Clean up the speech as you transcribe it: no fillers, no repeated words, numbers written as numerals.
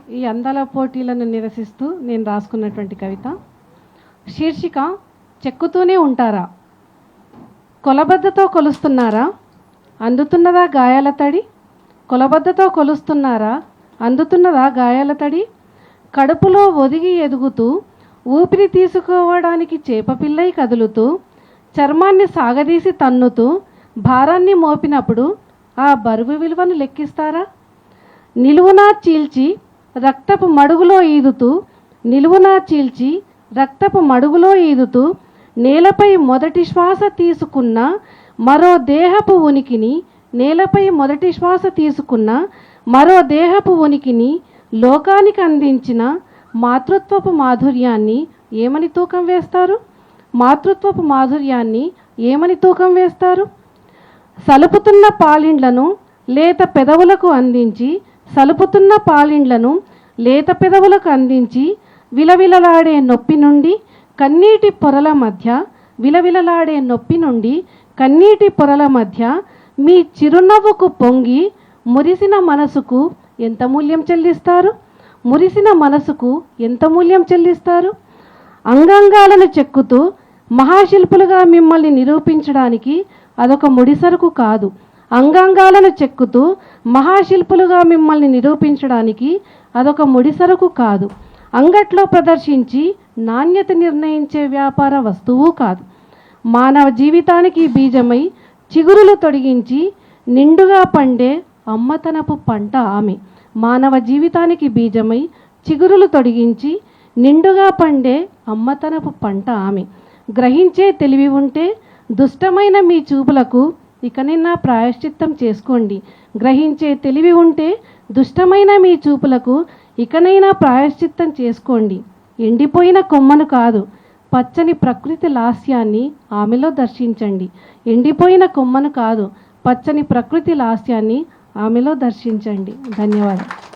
ఈ అందాల పోటీలను నిరసిస్తూ నేను రాసుకున్నటువంటి కవిత. శీర్షిక చెక్కుతూనే ఉంటారా, కొలబద్దతో కొలుస్తున్నారా, అందుతున్నదా గాయాల తడి, కొలబద్దతో కొలుస్తున్నారా, అందుతున్నదా గాయాల తడి, కడుపులో ఒదిగి ఎదుగుతూ ఊపిరి తీసుకోవడానికి చేపపిల్లై కదులుతూ చర్మాన్ని సాగదీసి తన్నుతూ భారాన్ని మోపినప్పుడు ఆ బరువు విలువను లెక్కిస్తారా? నిలువునా చీల్చి రక్తపు మడుగులో ఈదుతూ, నిలువునా చీల్చి రక్తపు మడుగులో ఈదుతూ నేలపై మొదటి శ్వాస తీసుకున్న మరో దేహపు ఉనికిని, నేలపై మొదటి శ్వాస తీసుకున్న మరో దేహపు ఉనికిని లోకానికి అందించిన మాతృత్వపు మాధుర్యాన్ని ఏమని తూకం వేస్తారు? మాతృత్వపు మాధుర్యాన్ని ఏమని తూకం వేస్తారు? సలుపుతున్న పాలిండ్లను లేత పెదవులకు అందించి, సలుపుతున్న పాలిండ్లను లేత పెదవులకు అందించి విలవిలలాడే నొప్పి నుండి కన్నీటి పొరల మధ్య, విలవిలలాడే నొప్పి నుండి కన్నీటి పొరల మధ్య మీ చిరునవ్వుకు పొంగి మురిసిన మనసుకు ఎంత మూల్యం చెల్లిస్తారు? మురిసిన మనసుకు ఎంత మూల్యం చెల్లిస్తారు? అంగాంగాలను చెక్కుతూ మహాశిల్పులుగా మిమ్మల్ని నిరూపించడానికి అదొక ముడిసరుకు కాదు. అంగాంగాలను చెక్కుతూ మహాశిల్పులుగా మిమ్మల్ని నిరూపించడానికి అదొక ముడిసరుకు కాదు. అంగట్లో ప్రదర్శించి నాణ్యత నిర్ణయించే వ్యాపార వస్తువు కాదు. మానవ జీవితానికి బీజమై చిగురులు తొడిగించి నిండుగా పండే అమ్మతనపు పంట ఆమె. మానవ జీవితానికి బీజమై చిగురులు తొడిగించి నిండుగా పండే అమ్మతనపు పంట ఆమె. గ్రహించే తెలివి ఉంటే దుష్టమైన మీ చూపులకు ఇకనైనా ప్రాయశ్చిత్తం చేసుకోండి. గ్రహించే తెలివి ఉంటే దుష్టమైన మీ చూపులకు ఇకనైనా ప్రాయశ్చిత్తం చేసుకోండి. ఎండిపోయిన కొమ్మను కాదు, పచ్చని ప్రకృతి లాస్యాన్ని ఆమెలో దర్శించండి. ఎండిపోయిన కొమ్మను కాదు, పచ్చని ప్రకృతి లాస్యాన్ని ఆమెలో దర్శించండి. ధన్యవాదాలు.